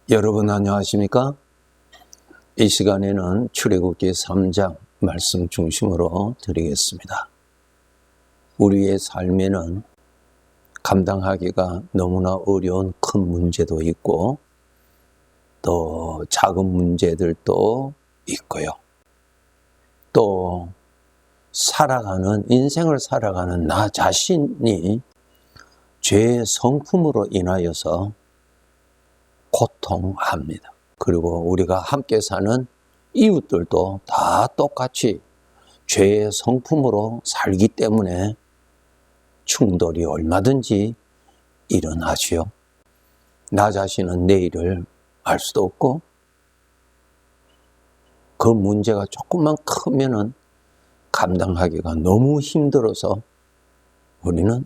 여러분 안녕하십니까? 이 시간에는 출애굽기 3장 말씀 중심으로 드리겠습니다. 우리의 삶에는 감당하기가 너무나 어려운 큰 문제도 있고 또 작은 문제들도 있고요. 또 인생을 살아가는 나 자신이 죄의 성품으로 인하여서 고통합니다. 그리고 우리가 함께 사는 이웃들도 다 똑같이 죄의 성품으로 살기 때문에 충돌이 얼마든지 일어나지요. 나 자신은 내일을 알 수도 없고 그 문제가 조금만 크면은 감당하기가 너무 힘들어서 우리는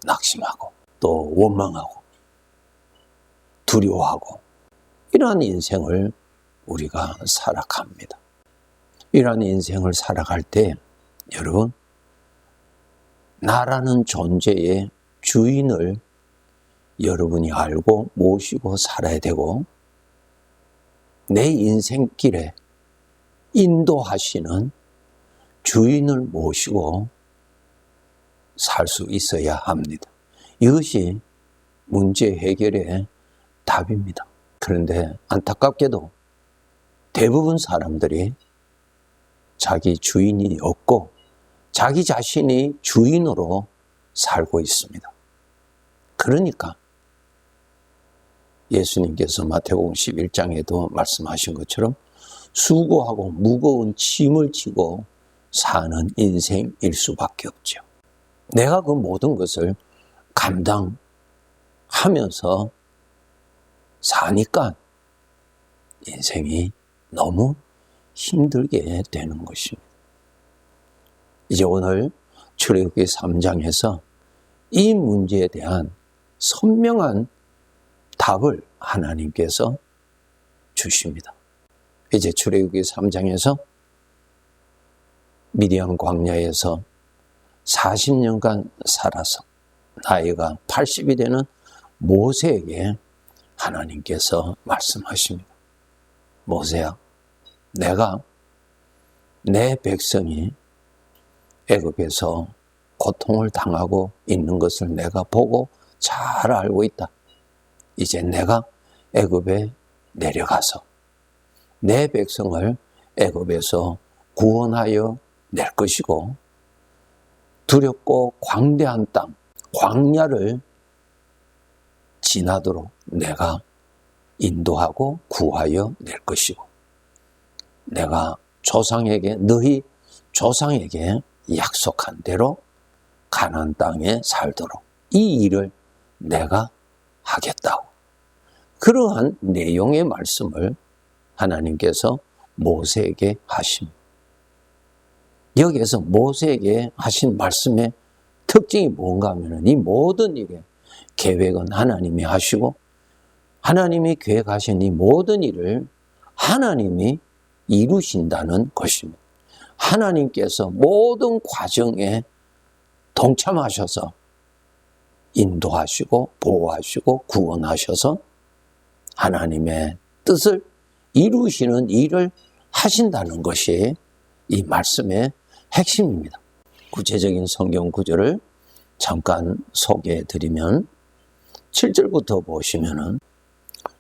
낙심하고 또 원망하고 두려워하고 이러한 인생을 우리가 살아갑니다. 이러한 인생을 살아갈 때 여러분 나라는 존재의 주인을 여러분이 알고 모시고 살아야 되고 내 인생길에 인도하시는 주인을 모시고 살 수 있어야 합니다. 이것이 문제 해결의 답입니다. 그런데 안타깝게도 대부분 사람들이 자기 주인이 없고 자기 자신이 주인으로 살고 있습니다. 그러니까 예수님께서 마태복음 11장에도 말씀하신 것처럼 수고하고 무거운 짐을 지고 사는 인생일 수밖에 없죠. 내가 그 모든 것을 감당하면서 사니까 인생이 너무 힘들게 되는 것입니다. 이제 오늘 출애굽기 3장에서 이 문제에 대한 선명한 답을 하나님께서 주십니다. 이제 출애굽기 3장에서 미디안 광야에서 40년간 살아서 나이가 80이 되는 모세에게 하나님께서 말씀하십니다. 모세야, 내가 내 백성이 애굽에서 고통을 당하고 있는 것을 내가 보고 잘 알고 있다. 이제 내가 애굽에 내려가서 내 백성을 애굽에서 구원하여 낼 것이고 두렵고 광대한 땅, 광야를 지나도록 내가 인도하고 구하여 낼 것이고 내가 너희 조상에게 약속한 대로 가나안 땅에 살도록 이 일을 내가 하겠다고. 그러한 내용의 말씀을 하나님께서 모세에게 하십니다. 여기에서 모세에게 하신 말씀의 특징이 뭔가 하면 이 모든 일의 계획은 하나님이 하시고 하나님이 계획하신 이 모든 일을 하나님이 이루신다는 것입니다. 하나님께서 모든 과정에 동참하셔서 인도하시고 보호하시고 구원하셔서 하나님의 뜻을 이루시는 일을 하신다는 것이 이 말씀의 핵심입니다. 구체적인 성경 구절을 잠깐 소개해드리면 7절부터 보시면은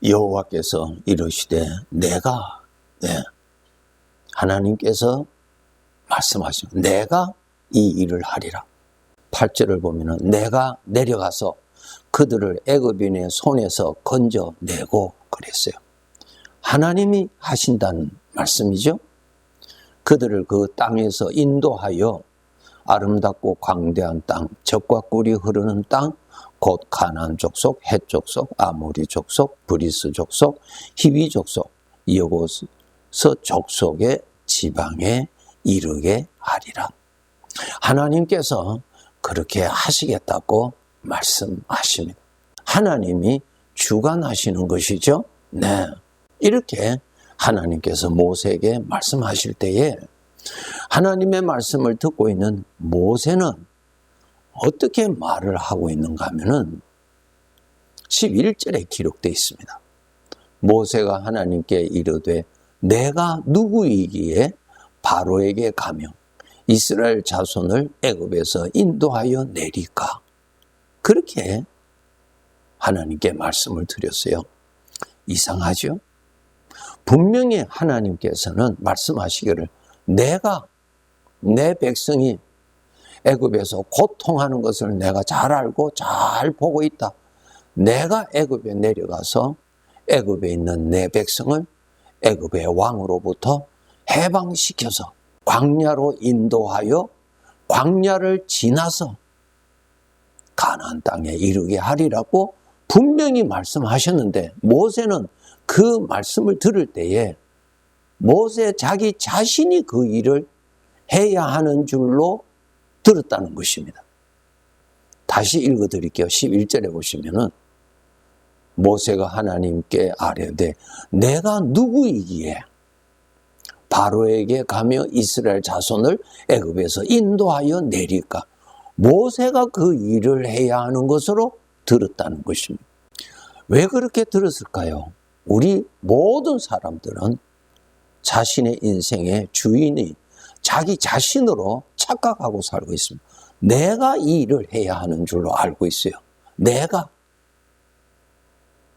여호와께서 이르시되 하나님께서 말씀하시고 내가 이 일을 하리라. 8절을 보면은 내가 내려가서 그들을 애굽인의 손에서 건져내고 그랬어요. 하나님이 하신다는 말씀이죠. 그들을 그 땅에서 인도하여 아름답고 광대한 땅, 젖과 꿀이 흐르는 땅, 곧 가나안 족속, 헷 족속, 아모리 족속, 브리스 족속, 히위 족속, 여보스 족속의 지방에 이르게 하리라. 하나님께서 그렇게 하시겠다고 말씀하십니다. 하나님이 주관하시는 것이죠. 네. 이렇게 하나님께서 모세에게 말씀하실 때에 하나님의 말씀을 듣고 있는 모세는 어떻게 말을 하고 있는가 하면은 11절에 기록되어 있습니다. 모세가 하나님께 이르되 내가 누구이기에 바로에게 가며 이스라엘 자손을 애굽에서 인도하여 내리까? 그렇게 하나님께 말씀을 드렸어요. 이상하죠? 분명히 하나님께서는 말씀하시기를 내가 내 백성이 애굽에서 고통하는 것을 내가 잘 알고 잘 보고 있다. 내가 애굽에 내려가서 애굽에 있는 내 백성을 애굽의 왕으로부터 해방시켜서 광야로 인도하여 광야를 지나서 가나안 땅에 이르게 하리라고 분명히 말씀하셨는데 모세는 그 말씀을 들을 때에 모세 자기 자신이 그 일을 해야 하는 줄로 들었다는 것입니다. 다시 읽어드릴게요. 11절에 보시면은 모세가 하나님께 아뢰되 내가 누구이기에 바로에게 가며 이스라엘 자손을 애굽에서 인도하여 내릴까? 모세가 그 일을 해야 하는 것으로 들었다는 것입니다. 왜 그렇게 들었을까요? 우리 모든 사람들은 자신의 인생의 주인이 자기 자신으로 착각하고 살고 있습니다. 내가 이 일을 해야 하는 줄로 알고 있어요. 내가.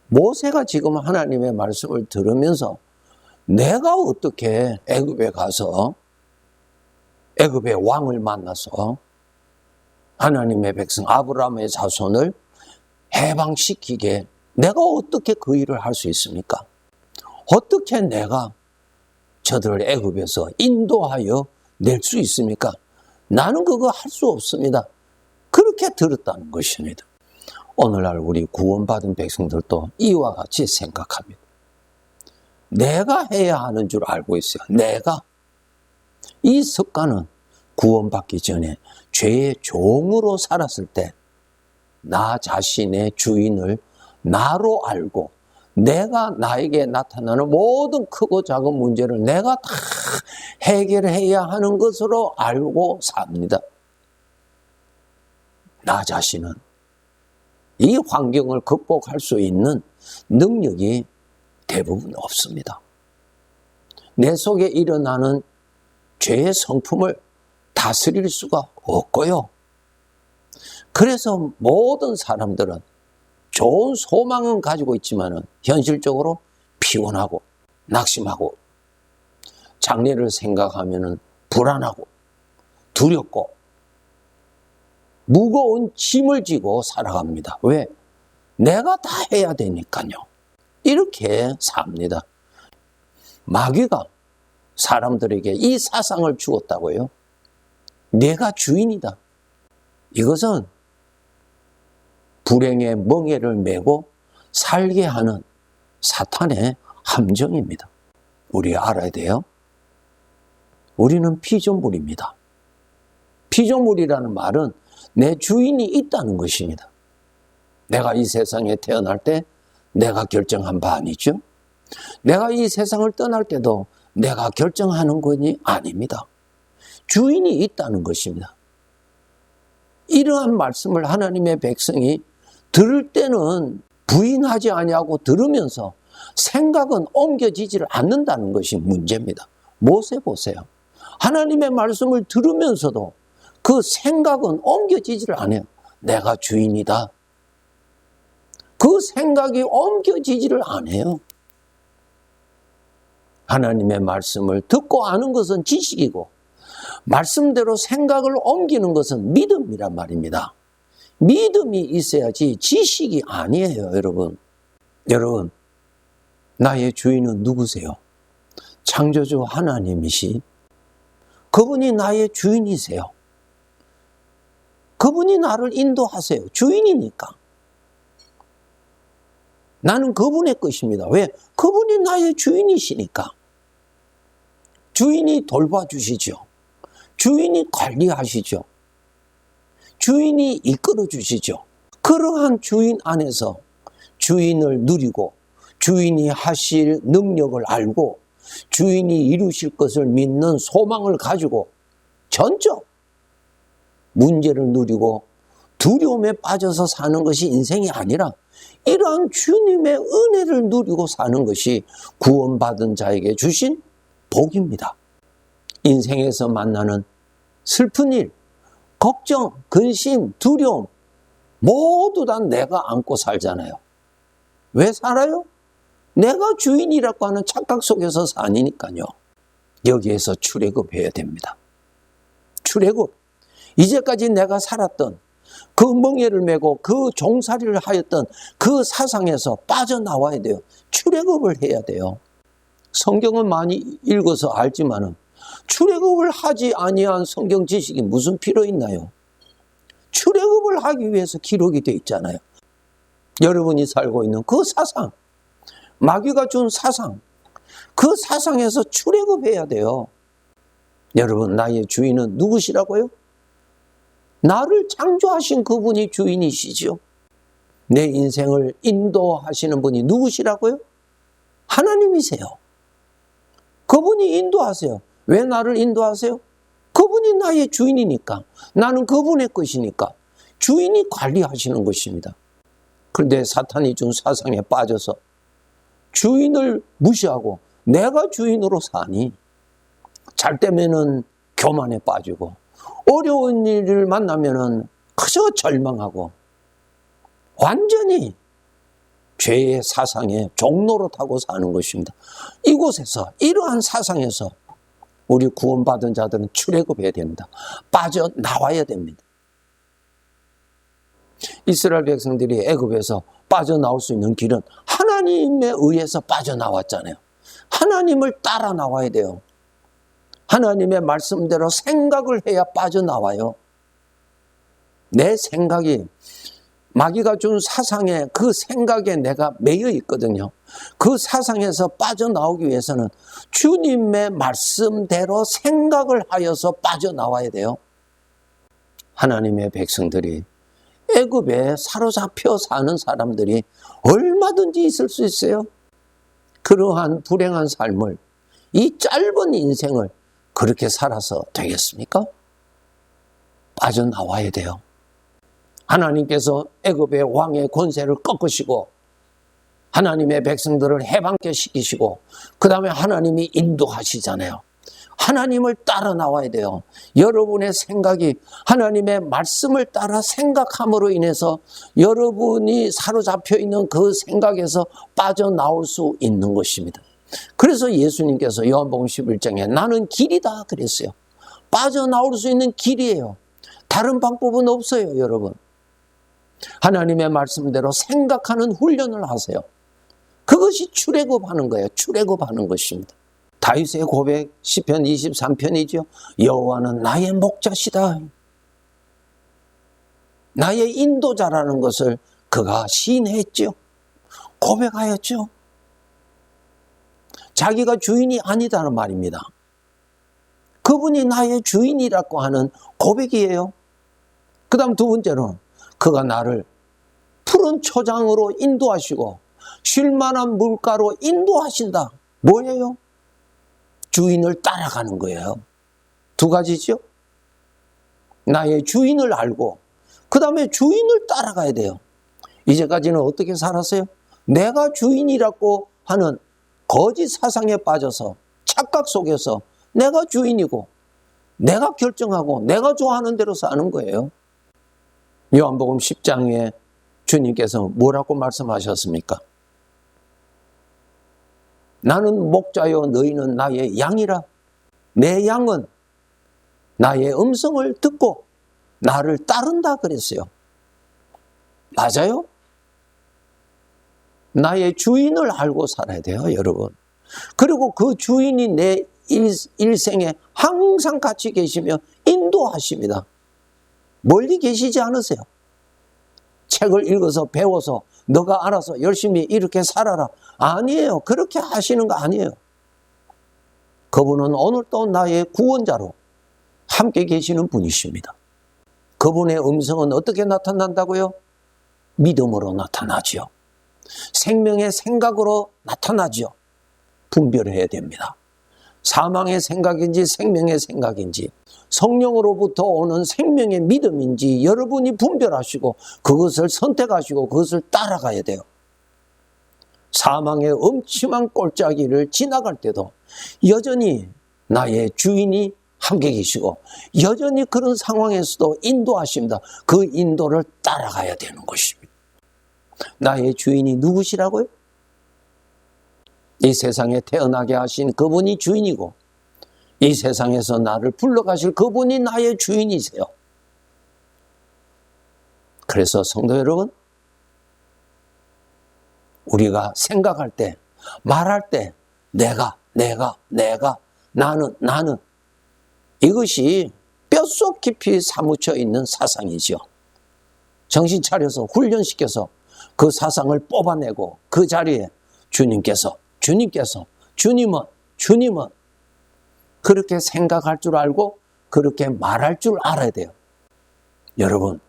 모세가 지금 하나님의 말씀을 들으면서 내가 어떻게 애굽에 가서 애굽의 왕을 만나서 하나님의 백성 아브라함의 자손을 해방시키게 내가 어떻게 그 일을 할 수 있습니까? 어떻게 내가 저들을 애굽에서 인도하여 낼 수 있습니까? 나는 그거 할 수 없습니다. 그렇게 들었다는 것입니다. 오늘날 우리 구원받은 백성들도 이와 같이 생각합니다. 내가 해야 하는 줄 알고 있어요. 내가. 이 습관은 구원받기 전에 죄의 종으로 살았을 때 나 자신의 주인을 나로 알고 내가 나에게 나타나는 모든 크고 작은 문제를 내가 다 해결해야 하는 것으로 알고 삽니다. 나 자신은 이 환경을 극복할 수 있는 능력이 대부분 없습니다. 내 속에 일어나는 죄의 성품을 다스릴 수가 없고요. 그래서 모든 사람들은 좋은 소망은 가지고 있지만 현실적으로 피곤하고 낙심하고 장래를 생각하면 불안하고 두렵고 무거운 짐을 지고 살아갑니다. 왜? 내가 다 해야 되니까요. 이렇게 삽니다. 마귀가 사람들에게 이 사상을 주었다고요. 내가 주인이다. 이것은 불행의 멍에를 메고 살게 하는 사탄의 함정입니다. 우리 알아야 돼요. 우리는 피조물입니다. 피조물이라는 말은 내 주인이 있다는 것입니다. 내가 이 세상에 태어날 때 내가 결정한 바 아니죠? 내가 이 세상을 떠날 때도 내가 결정하는 것이 아닙니다. 주인이 있다는 것입니다. 이러한 말씀을 하나님의 백성이 들을 때는 부인하지 아니하고 들으면서 생각은 옮겨지지를 않는다는 것이 문제입니다. 모세 보세요. 하나님의 말씀을 들으면서도 그 생각은 옮겨지지를 않아요. 내가 주인이다. 그 생각이 옮겨지지를 않아요. 하나님의 말씀을 듣고 아는 것은 지식이고 말씀대로 생각을 옮기는 것은 믿음이란 말입니다. 믿음이 있어야지 지식이 아니에요, 여러분. 여러분, 나의 주인은 누구세요? 창조주 하나님이시. 그분이 나의 주인이세요. 그분이 나를 인도하세요. 주인이니까. 나는 그분의 것입니다. 왜? 그분이 나의 주인이시니까. 주인이 돌봐주시죠. 주인이 관리하시죠. 주인이 이끌어 주시죠. 그러한 주인 안에서 주인을 누리고 주인이 하실 능력을 알고 주인이 이루실 것을 믿는 소망을 가지고 전적 문제를 누리고 두려움에 빠져서 사는 것이 인생이 아니라 이러한 주님의 은혜를 누리고 사는 것이 구원받은 자에게 주신 복입니다. 인생에서 만나는 슬픈 일, 걱정, 근심, 두려움 모두 다 내가 안고 살잖아요. 왜 살아요? 내가 주인이라고 하는 착각 속에서 사니까요. 여기에서 출애굽해야 됩니다. 출애굽. 이제까지 내가 살았던 그 멍에를 메고 그 종살이를 하였던 그 사상에서 빠져나와야 돼요. 출애굽을 해야 돼요. 성경은 많이 읽어서 알지만은 출애굽을 하지 아니한 성경 지식이 무슨 필요 있나요? 출애굽을 하기 위해서 기록이 되어 있잖아요. 여러분이 살고 있는 그 사상, 마귀가 준 사상, 그 사상에서 출애굽해야 돼요. 여러분, 나의 주인은 누구시라고요? 나를 창조하신 그분이 주인이시죠. 내 인생을 인도하시는 분이 누구시라고요? 하나님이세요. 그분이 인도하세요. 왜 나를 인도하세요? 그분이 나의 주인이니까. 나는 그분의 것이니까. 주인이 관리하시는 것입니다. 그런데 사탄이 준 사상에 빠져서 주인을 무시하고 내가 주인으로 사니, 잘 때면은 교만에 빠지고 어려운 일을 만나면은 그저 절망하고 완전히 죄의 사상에 종노릇하고 사는 것입니다. 이곳에서, 이러한 사상에서 우리 구원받은 자들은 출애굽해야 됩니다. 빠져나와야 됩니다. 이스라엘 백성들이 애굽에서 빠져나올 수 있는 길은 하나님에 의해서 빠져나왔잖아요. 하나님을 따라 나와야 돼요. 하나님의 말씀대로 생각을 해야 빠져나와요. 내 생각이 마귀가 준 사상에, 그 생각에 내가 매여 있거든요. 그 사상에서 빠져나오기 위해서는 주님의 말씀대로 생각을 하여서 빠져나와야 돼요. 하나님의 백성들이 애굽에 사로잡혀 사는 사람들이 얼마든지 있을 수 있어요. 그러한 불행한 삶을, 이 짧은 인생을 그렇게 살아서 되겠습니까? 빠져나와야 돼요. 하나님께서 애굽의 왕의 권세를 꺾으시고 하나님의 백성들을 해방케 시키시고 그 다음에 하나님이 인도하시잖아요. 하나님을 따라 나와야 돼요. 여러분의 생각이 하나님의 말씀을 따라 생각함으로 인해서 여러분이 사로잡혀 있는 그 생각에서 빠져나올 수 있는 것입니다. 그래서 예수님께서 요한복음 11장에 나는 길이다 그랬어요. 빠져나올 수 있는 길이에요. 다른 방법은 없어요, 여러분. 하나님의 말씀대로 생각하는 훈련을 하세요. 그것이 출애굽하는 거예요. 출애굽하는 것입니다. 다윗의 고백 시편 23편이죠. 여호와는 나의 목자시다. 나의 인도자라는 것을 그가 시인했죠. 고백하였죠. 자기가 주인이 아니다는 말입니다. 그분이 나의 주인이라고 하는 고백이에요. 그 다음 두 번째로는 그가 나를 푸른 초장으로 인도하시고 쉴만한 물가로 인도하신다. 뭐예요? 주인을 따라가는 거예요. 두 가지죠. 나의 주인을 알고 그 다음에 주인을 따라가야 돼요. 이제까지는 어떻게 살았어요? 내가 주인이라고 하는 거짓 사상에 빠져서 착각 속에서 내가 주인이고 내가 결정하고 내가 좋아하는 대로 사는 거예요. 요한복음 10장에 주님께서 뭐라고 말씀하셨습니까? 나는 목자요 너희는 나의 양이라. 내 양은 나의 음성을 듣고 나를 따른다 그랬어요. 맞아요? 나의 주인을 알고 살아야 돼요, 여러분. 그리고 그 주인이 내 일생에 항상 같이 계시며 인도하십니다. 멀리 계시지 않으세요. 책을 읽어서 배워서 너가 알아서 열심히 이렇게 살아라. 아니에요. 그렇게 하시는 거 아니에요. 그분은 오늘도 나의 구원자로 함께 계시는 분이십니다. 그분의 음성은 어떻게 나타난다고요? 믿음으로 나타나지요. 생명의 생각으로 나타나지요. 분별해야 됩니다. 사망의 생각인지 생명의 생각인지 성령으로부터 오는 생명의 믿음인지 여러분이 분별하시고 그것을 선택하시고 그것을 따라가야 돼요. 사망의 엄침한 골짜기를 지나갈 때도 여전히 나의 주인이 함께 계시고 여전히 그런 상황에서도 인도하십니다. 그 인도를 따라가야 되는 것입니다. 나의 주인이 누구시라고요? 이 세상에 태어나게 하신 그분이 주인이고 이 세상에서 나를 불러가실 그분이 나의 주인이세요. 그래서 성도 여러분, 우리가 생각할 때, 말할 때 내가, 나는 이것이 뼛속 깊이 사무쳐 있는 사상이죠. 정신 차려서 훈련시켜서 그 사상을 뽑아내고 그 자리에 주님은 그렇게 생각할 줄 알고 그렇게 말할 줄 알아야 돼요. 여러분,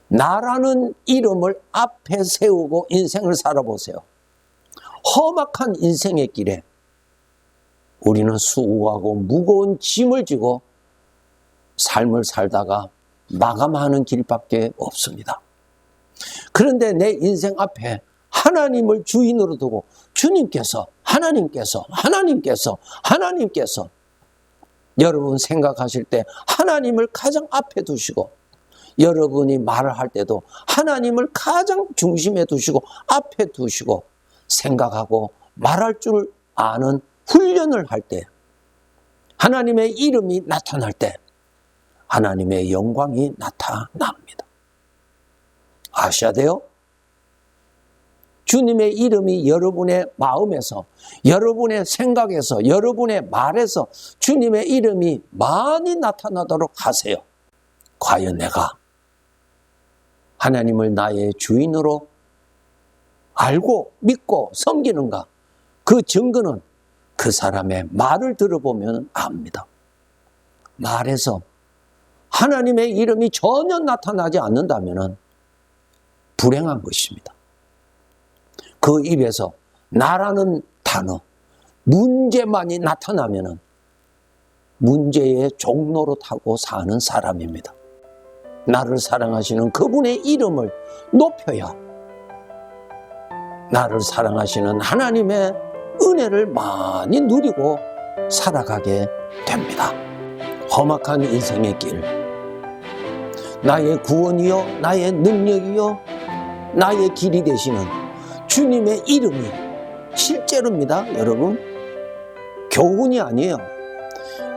나라는 이름을 앞에 세우고 인생을 살아보세요. 험악한 인생의 길에 우리는 수고하고 무거운 짐을 지고 삶을 살다가 마감하는 길밖에 없습니다. 그런데 내 인생 앞에 하나님을 주인으로 두고 하나님께서 여러분 생각하실 때 하나님을 가장 앞에 두시고 여러분이 말을 할 때도 하나님을 가장 중심에 두시고 앞에 두시고 생각하고 말할 줄 아는 훈련을 할 때 하나님의 이름이 나타날 때 하나님의 영광이 나타납니다. 아셔야 돼요? 주님의 이름이 여러분의 마음에서, 여러분의 생각에서, 여러분의 말에서 주님의 이름이 많이 나타나도록 하세요. 과연 내가 하나님을 나의 주인으로 알고 믿고 섬기는가? 그 증거는 그 사람의 말을 들어보면 압니다. 말에서 하나님의 이름이 전혀 나타나지 않는다면 불행한 것입니다. 그 입에서 나라는 단어, 문제만이 나타나면 문제의 종로로 타고 사는 사람입니다. 나를 사랑하시는 그분의 이름을 높여야 나를 사랑하시는 하나님의 은혜를 많이 누리고 살아가게 됩니다. 험악한 인생의 길, 나의 구원이요, 나의 능력이요, 나의 길이 되시는 주님의 이름이 실제로입니다. 여러분, 교훈이 아니에요.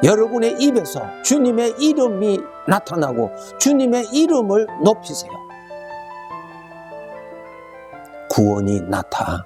여러분의 입에서 주님의 이름이 나타나고 주님의 이름을 높이세요. 구원이 나타납니다.